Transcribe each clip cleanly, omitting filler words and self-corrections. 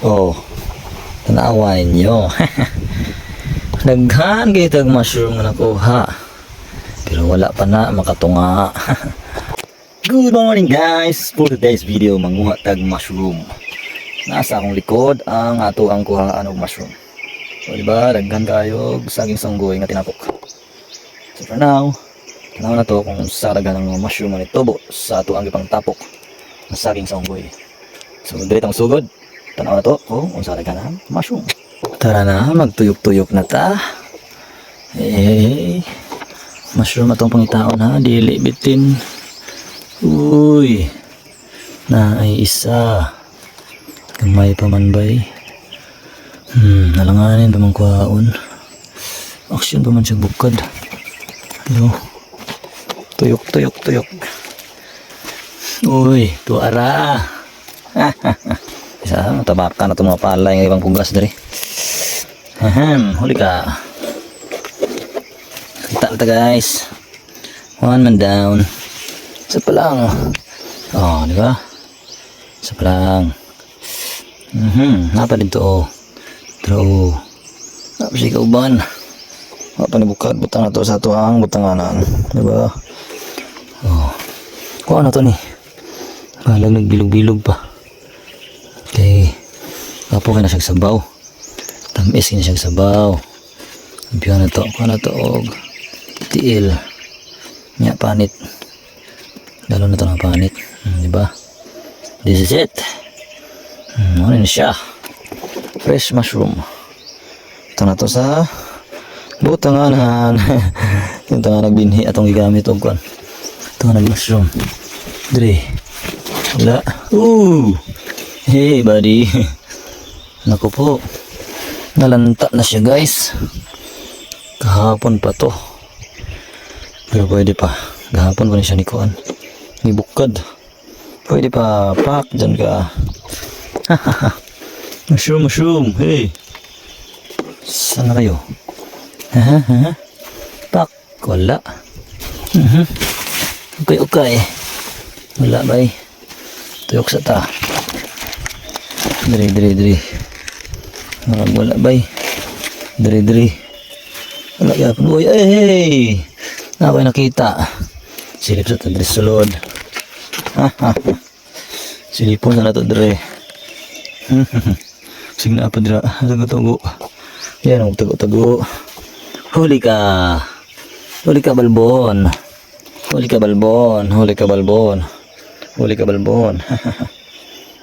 Oh, tanawa ninyo. Daghan kitag mushroom nga nakuha. Pero wala pa na makatunga. Good morning guys! For today's video, manguha tag mushroom. Nasa akong likod ang ato ang kuhaan og mushroom. So diba, daghan kayo saging sanggoy nga tinapok. So for now, tanaw na to kung sa daghan ng mushroom nga nitubo sa ato ang ipang tapok ng saging sanggoy. So diretang sugod, tanaw na to kung sa daghan ng mushroom. Tara na, magtuyok-tuyok na ta. Hey, mushroom atong pangitaon ha, dili bitin. Uy, na ay isa. Gamay pa man bay. Nalanganin pa man kuhaon. Action pa man siya bukad. Pero, tuyok. Uy, tuara. Isa, matabakan na itong mga palay ng ibang pugas dari. Huli ka. Kita na guys. One man down. Isa pa lang. Oh, di ba? Isa pa lang. Napa dito oh. Pero napa siya kauban. Napa ni bukad butang na to sa tuang butanganan. Di ba? Oh. Kuha na to ni. Balag bilog-bilog pa. Okay. Kapo ka na siya sabaw. Tamis ka na siya sabaw. Ampiyan na to. Kuha na to og tiil. Nya panit. Lalo na ito ng panit. Diba? This is it. Ano na siya? Fresh mushroom. Ito na to sa butanganan. Ito nga nagbinhi atong gigamit og kuan. Ito nga nag-mushroom. Dre. Wala. Hey buddy. Naku po. Nalanta na siya guys. Kahapon pa to. Pero pwede pa. Kahapon pa na siya ni kuan. Ibukad. Pwede pa pak dyan ka. Mushroom. Hey. Saan na kayo? Pak. Wala. Okay. Wala ba eh. Tuyok sa ta. Diri. Wala ba eh. Diri. Wala ka. Uy, hey. Napay nakita. Silip sa tadri sulod. Silipon sa nato dre. Signa pa dira. Tago-tago. Yan ang tago-tago. Huli ka balbon.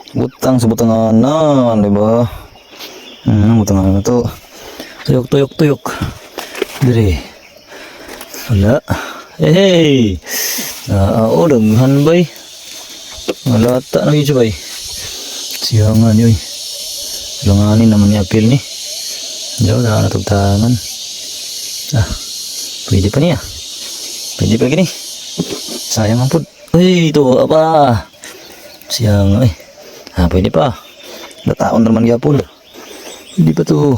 Butang sa butanganan, di ba? Butanganan na to. Tuyok. Dre. Wala. Hey. Daghan bay. Wala ta na yun bay. Siyangan yun. Langanin naman ni apil ni. Diyo, na natugtangan. Pwede pa niya. Pwede pa gini. Sayang ang pud. Uy, ito apa. Siyang pwede pa. Nataon naman yapon. Hindi pa to.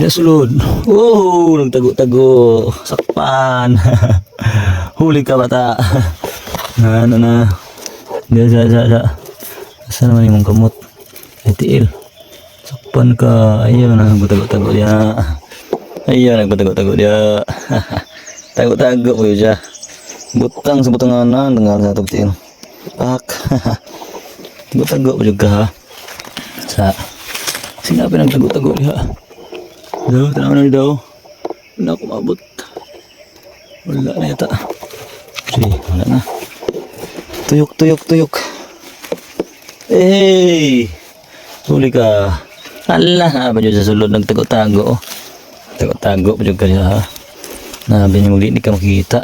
Sulod. Oh, nagtago-tago. Sakpan. Huli ka bata. Ano na. Asa naman yung kamot. Tiil. Sakpan ka. Ayaw na nagtago-tago dia. Tago-tago ko yun siya. Butang sa butanganan. Tengah sa tugtiin. Pak. Tago-tago ko juga ha. Sinabi nagtago-tago dia. Tanaw na daw. Wala ako mabot. Wala na yata. Wala na. Tuyok. Hey! Huli ka. Hala, pa dyan sa sulod nagtago-tago. Tago-tago pa dyan ka siya ha. Nabi niyo hindi ka makikita.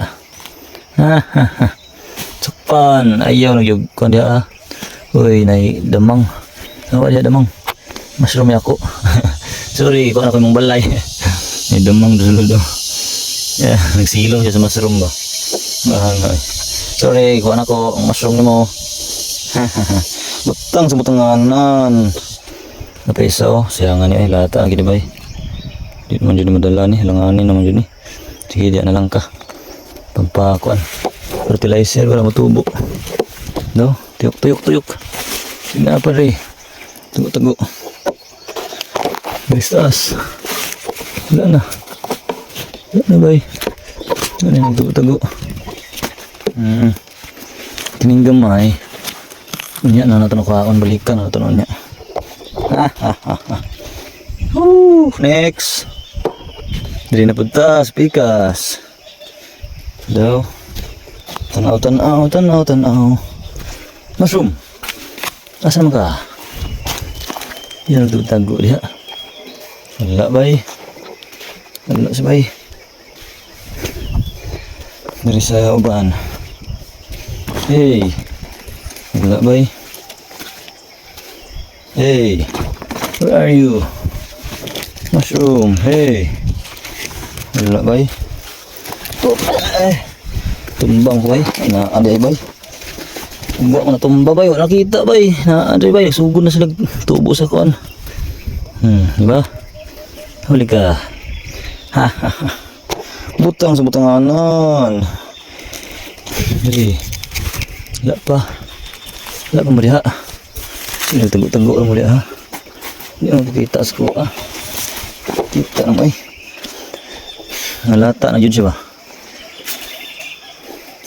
Sakpan. Ayaw nagyog ko diya ha. Uy, damang. Nawa diya damang. Mushroom ako. Sorry, kung ako mong balay. May damang sulod daw. Nagsilong siya sa mushroom ba. Sorry, kung ako ang mushroom ni mo. Butang sa butanganan. Napeso, siyangan niya lata ang ginibay. Di naman dyan madala ni, langanin naman dyan ni. Sige, diyan na lang ka. Pampakuan. Fertilizer, wala matubo. No, tuyok. Sige na pare. Tago-tago. Guys, taas. Wala na. Wala na bay. Wala na tago-tago. Kining gamay. Unya na natin kaon balikan na natin unya. Next. Dili na punta, pikas. Daw. Tanaw. Mushroom. Asa man ka? Yan tago diha. Wala bay. Wala si bay. Dari sa uban. Hey. Wala bay. Hey. Where are you? Mushroom. Hey. Wala bay. Tumbang ko bay. Naaday bay. Tumbang ko na tumba bay. Wala kita bay. Naaday bay. Sugod na sila tubo sa kuan. Diba? Huli ka. Butang sa butanganan. Jadi. Wala pa. Wala pa mo diha. Tago-tago lang mo diha. Hindi mo kita sa kuha. Kita na bay. Nalata na yun siya ba?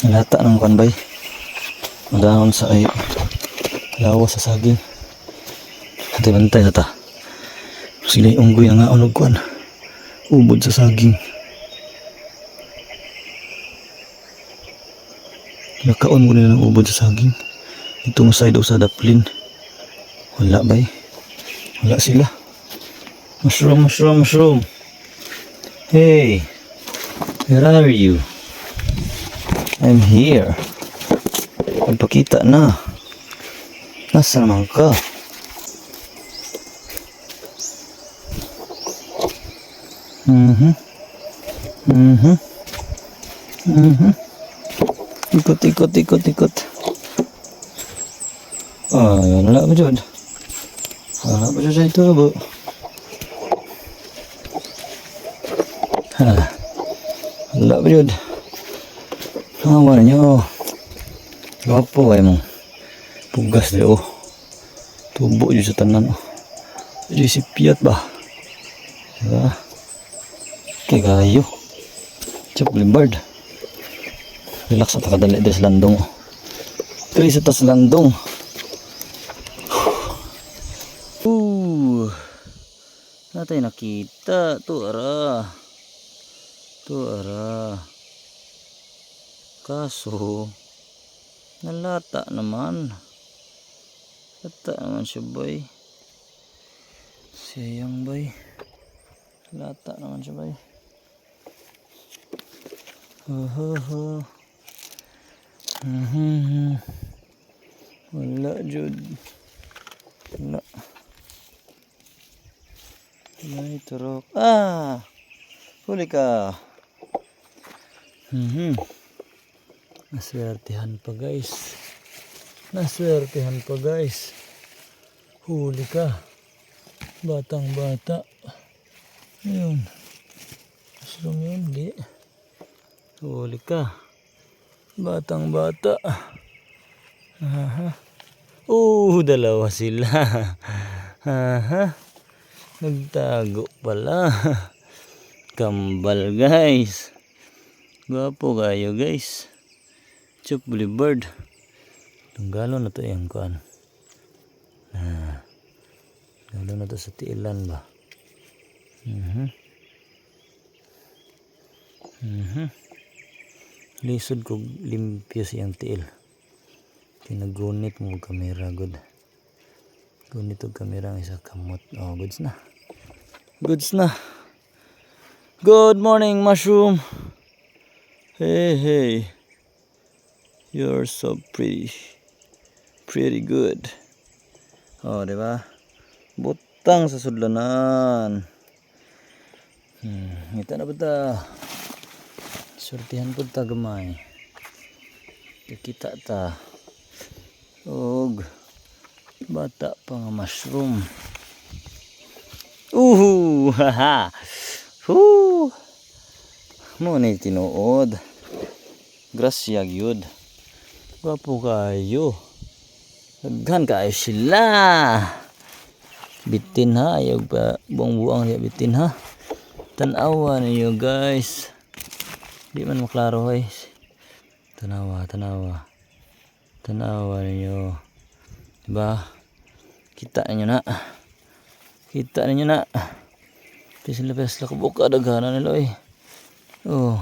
Nalata ng kuan bay. Madahon sa ay lawas sa saging. Bantay na ta. Sila yung unggoy na nga unog kuan. Ubod sa saging. Nakaon mo nila ng ubod sa saging. Ito mo side sa daplin. Wala bay. Wala sila. Mushroom. Hey. Where are you? I'm here. Magpakita na. Nasa naman ka? Ikot. Wala pa dyan. Wala pa dyan sa ito ba? Wala pa dyan. Hawa na nyo. Gapo ay mong pugas de oh. Tubo dyan sa tanan oh. Dyan si Piat ba? Diba? Kagayo. Chapling bird. Relax at kadali dyan sa landong oh. Dyan sa tas landong. Natay nakita. Tuara. Kaso nalata naman. Lata naman siya bay. Sayang bay. Lata naman siya bay. Wala jud. Wala. May turok. Huli ka. Naswertihan pa guys. Huli ka. Batang bata. Ayun. Mushroom yun. Di. Huli ka. Batang bata. Dalawa sila. Nagtago pala. Kambal guys. Gwapo kayo guys. Chupli bird. Tunggalo na to yung kuan. Galo na to sa tiilan ba. Lisod ko limpyo siyang tiil. Kinagunit mo kamera good. Gunit og kamera ang isa kamot. Goods na. Good morning mushroom. Hey. You're so pretty good. Diba? Butang sa sudlanan. Ngita na ba ta? Surtihan po ta gamay. Kita ta. Og bata pa nga mushroom. Haha. Mo ni tinuod. Grasya gyud. Gwapo kayo. Daghan kaayo sila. Bitin ha, ayaw pa buang-buang niya bitin ha. Tanawa ninyo guys. Di man maklaro guys. Tanawa ninyo. Diba? Kita ninyo na. Pisla kabuka daghan nila eh. Oh.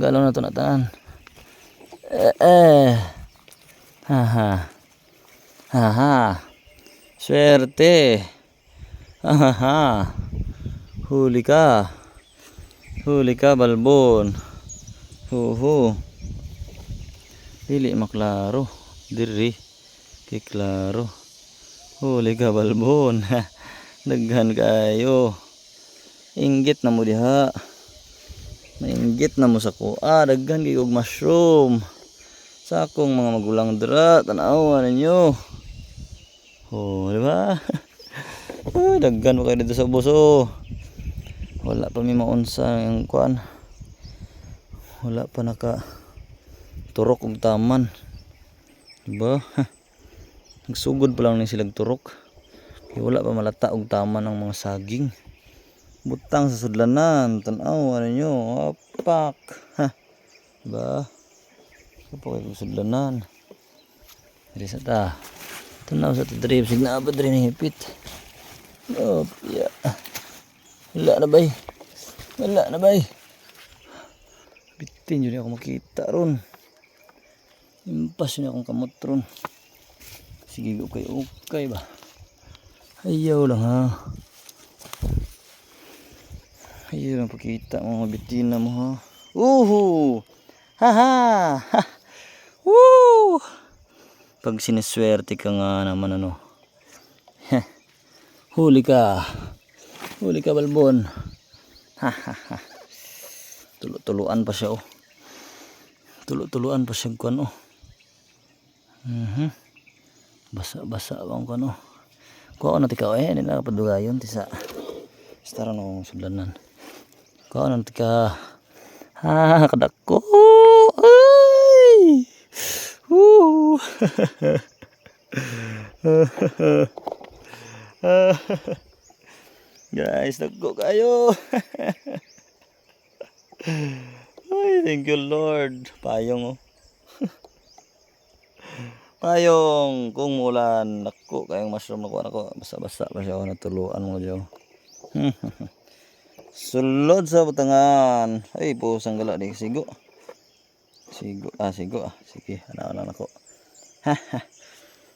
Galaw na to na tanan. Haha. Haha. Swerte. Haha. Huli ka balbon. Huhu. Dili maklaro. Diri. Kay klaro. Huli ka balbon. Daghan kayo. Inggit na mo diha. Mainggit na mo sa kuha. Daghan kayo og mushroom. Sa akong mga magulang dira. Tanawa ninyo. Oh, di ba? Daghan mo kayo dito sa buso. Wala pa may maunsa yung kuan. Wala pa naka turok og taman. Diba? Nagsugod pa lang ni silang turok. Kaya wala pa malata og taman ng mga saging. Butang sa sudlanan. Tanawa ninyo. Apak. Diba? Kapag kayo sudlanan. Dili sa ta. Tanaw sa trip. Signa abad rin ang hipit. Oh, yeah. Wala na bay. Bitin yun ako makita ron. Impas yun akong kamot ron. Sige, okay ba? Ayaw lang ha. Ayaw lang pakita mga bitina mo ha. Uhu! Haha! Ha! Woo! Pag siniswerte ka nga naman ano. Huli ka balbon. Hahaha. Tuluan pa siya oh. Tuluan pa siya kuan oh. Basa bang kuan oh. Kuha na tika eh nila padugayon ti sa stara no sudlanan. Kuha na tika. Kadako. Ay! Woo! Guys, nagko kayo. Ay, thank you Lord. Payong oh. Payong kung mulan nako kayong mushroom nako basa-basa pa siya natuluan mo diyo. Sulod sa butangan. Ay, pusang gala di sigo. Sigo. Sige, ana nako.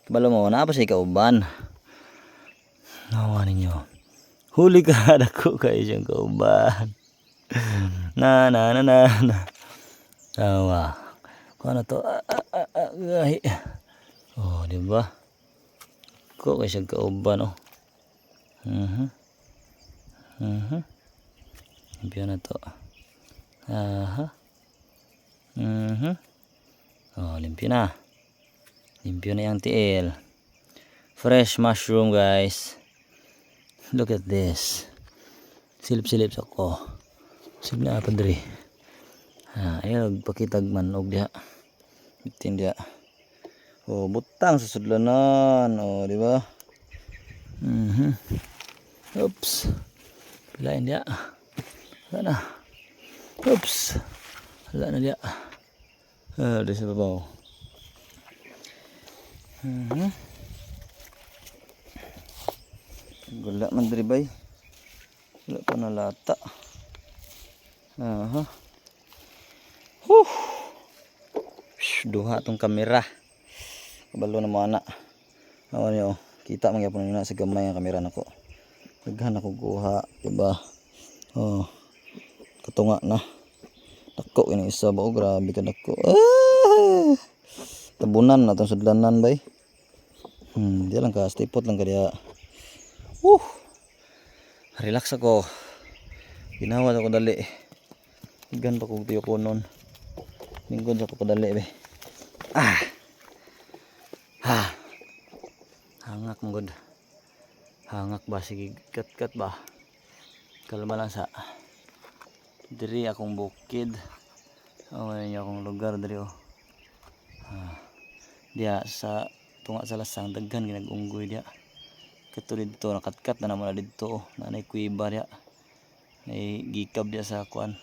Kabalo mo na pa siya kauban. Nawa ninyo. Huli ka dako kayo siyang kauban. Na. Tawa. Kung ano to? Gahi. Oh, di ba? Ko kayo siyang kauban oh. Limpyo na to. Oh, limpyo na. Limpyo na yung tiil. Fresh mushroom guys. Look at this. Silip ako. Silip na pa diri. Ayun, pakitag man og diha. Bitin diha. Oh, butang sa sudlanan. Oh, di ba? Oops. Pilain diha. Wala na. Oops. Wala na diha. Di sa babaw. Wala man diri bay. Wala pa nalata. Duha tong kamera. Kabalo na mo ana. Awan niyo, kita man gyapon na sa gamay ang kamera nako. Daghan ako kuha, diba? Oh. Katunga na. Dako ini isa ba, grabe ka dako. Tabunan na tong sudlanan bay. Di lang ka stipot lang ka diha. Relax ako. Ginawa ako dali. Gan pa kog tuyo kunon. Lingkod ako kadali be. Hangak mo god. Hangak ba sige kat ba. Kalma lang sa diri akong bukid. Niya akong lugar diri oh. Diya sa dito nga sa lasang daghan ginag-unggoy dia. Kato dito nakatkat na naman na dito nanay kuiba dia. Nay gikab dia sa kuan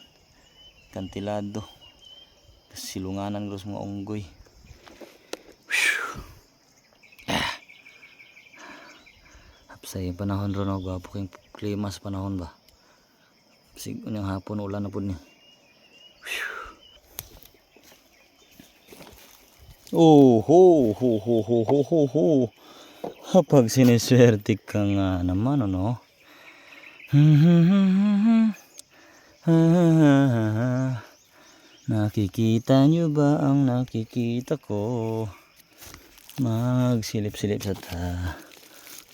kantilado. Silunganan gros mga unggoy. Hapsay panahon ron og gwapo king klima sa panahon ba. Sig unyang hapon ulan na pud ni. Oh, ho, ho, ho, ho, ho, ho, ho. Kapag siniswerte ka nga naman, ano? Nakikita nyo ba ang nakikita ko? Magsilip-silip sa ta.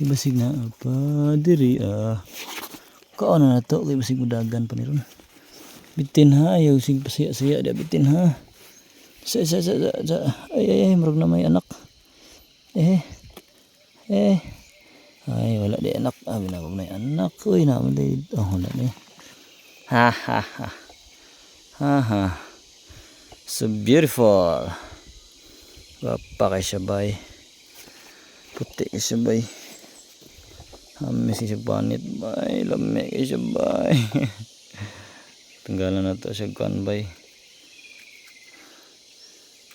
Ibasig na apa, diri Kaon na to, kay basig mudagan pa ni ron. Bitin ha, ayaw sig pasiya-siya dia bitin ha. Ay, marag na may anak. Ay, wala di anak. Binabag na yung anak. Uy, naman di. Wala di. Ha. So beautiful. Wapa kay sabay. Puti kay sabay. Amis kay sabanit bay. Lame kay sabay. Tanggalan na to siya kuan bay.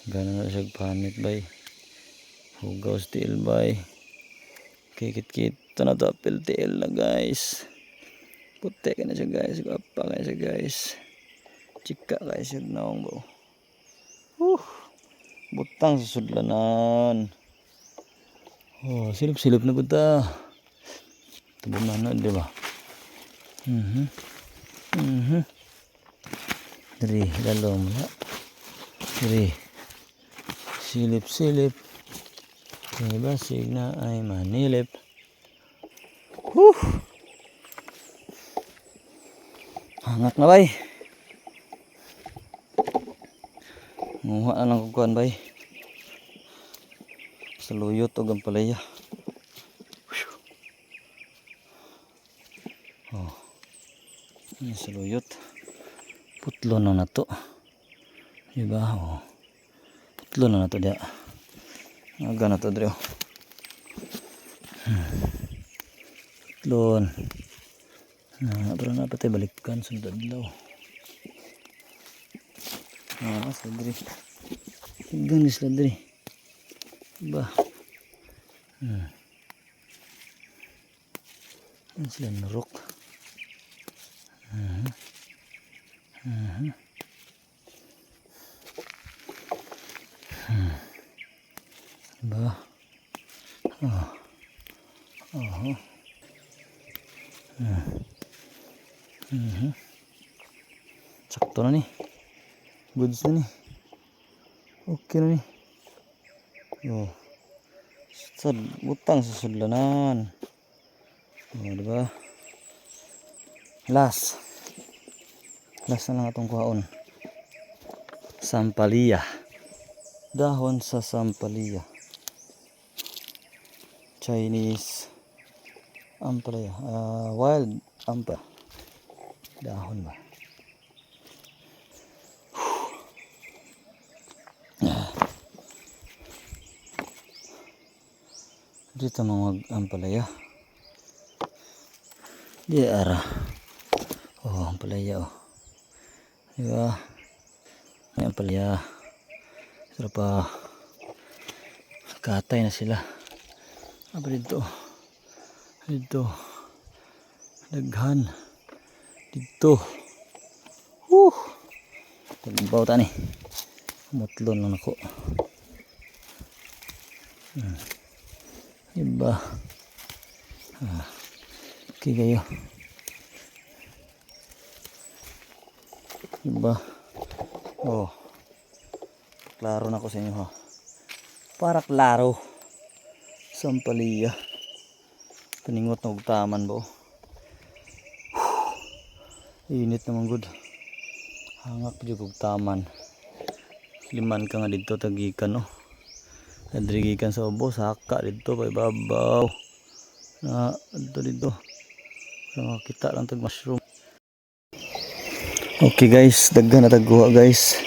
Tanggalan na siya panit bay. Hugaw steel bay. Kikit-kit na to apil tiil na guys. Puti ka na siya guys. Gapa ka siya guys. Chika ka siya naong ba. Butang sa sudlanan. Oh, silip-silip na buta. Tabunan na, di ba? Dari, lalong na. Dari. Silip-silip. Basig na ay manilip. Hangat na bay. Nguha na lang kukuhan bay. Saluyot o gampalaya. Oh. Ini saluyot. Putlo na to. Diba? Oh. Putlo na to dia. Aga na to dre. Putlon. Pero na patay balikan sunod daw. Sa dre. Ganis la dre. Ba. Ang sila narok. Ba. Sakto na ni. Goods na ni. Okay na ni. Oh. Sa butang sa sudlanan. Oh, diba? Last na lang atong kuhaon. Sampalaya. Dahon sa sampalaya. Chinese ampalaya. Wild ampa. Dahon ba? Dito mga ampalaya. Di ara. Oh, ampalaya oh. Diba? May ampalaya. Sarap pa. Katay na sila. Apa dito? Dito. Daghan. Dito. Tagbaw ta ni. Mutlon lang ako. Diba? Okay kayo. Diba? Oh. Klaro na ko sa inyo ha. Para klaro. Sampalaya. Paningot na ugtaman ba? Init naman good. Hangak pa ugtaman. Liman ka nga dito tagikan no. Nadrigikan sa ubo, saka dito pa ibabaw. Na dito. Para makita lang tag mushroom. Okay guys, daghan na tagguha guys.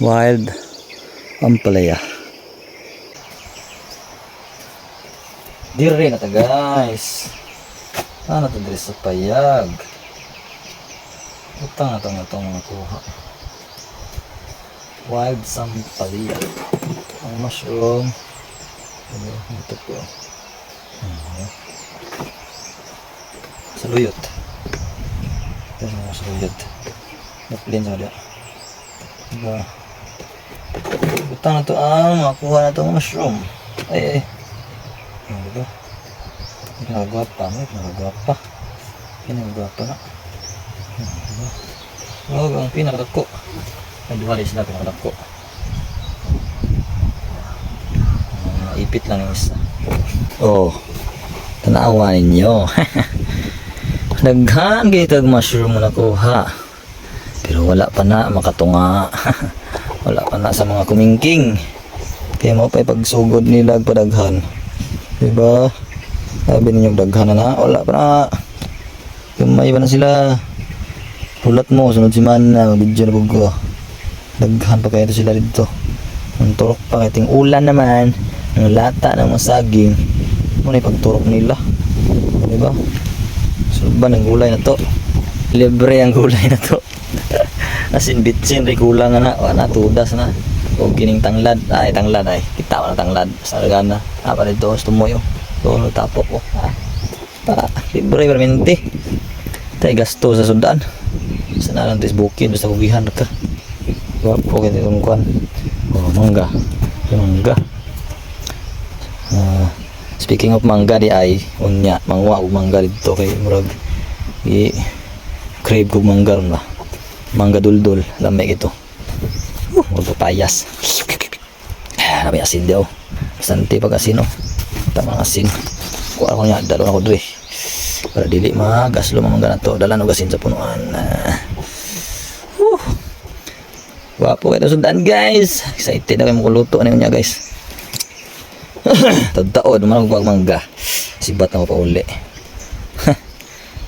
Wild ampalaya. Dire na ta guys. Ano to dire sa payag? Utang na itong nakuha. Wild sampalaya. Ang mushroom. Ito po. Saluyot. Ito sa saluyot. Naplin sa dia. Diba? Utang na to ang makuha na itong mushroom. Ay. Diba? Pinagagwapa. Pinagagwapa na. Diba? Huwag ang pinakadako. Ay, duwali sila pinakadako. Ipit lang yung isa. Oh, tanawa ninyo. Daghan gitag mushroom na nakuha. Pero wala pa na makatunga. Wala pa na sa mga kumingking. Kaya mo pa ipagsugod nila padaghan. Diba? Sabi ninyo daghan na. Wala pa na. Kumay pa na sila. Pulat mo, sunod si Mana. Video na ko. Daghan pa kaya sila dito. Ang turok pa kaya ulan naman. Ang lata ng masaging. Muna ipagturok nila. Diba? Sulban ang gulay na to. Libre ang gulay na to. Asin bitsin, rin kulang na. Wala, tudas na. O kining tanglad. Ay, tanglad ay. Kita ko na tanglad. Saragana. Pa dito, gusto mo yun. So, tapok ko. Libre, permente. Tayo gasto sa sundan. Sana lang tis bukid. Basta kugihan ka. Wapo kita itong kuhan. Oh, mangga. Mangga. Speaking of mangga di ay unya mangwa og mangga dito kay murag crave kog mangga ron ba. Mangga duldul lamay ito. Wag papayas. May asin daw. Santi pag asin oh. Tama asin. Kuha ko nya dalo ako dre. Para dili magaslo mangga na to. Dalan og asin sa punuan. Wapo kayo sundan guys. Excited na kayo makuluto ano niya guys. Tagtaod naman ako mangga. Sibat na ko pa uli.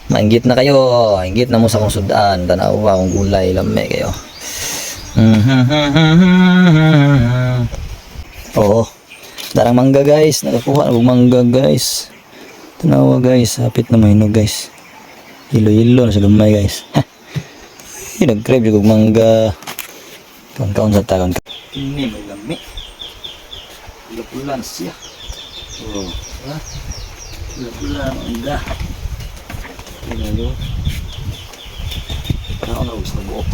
Maingit na kayo. Ingit na mo sa kong sudan. Tanaw ba akong gulay. Lame kayo. Oo. Darang mangga guys. Nakakuha na mangga guys. Tanawa guys. Hapit na mahinog guys. Hilo-hilo na sa lumay guys. Nag-crave yung mangga. Kaon sa taon. Ini may lami. Pula-pula siya. Oh, ha? Pula-pula mangga. Ini yo. Kaon ra sa buok.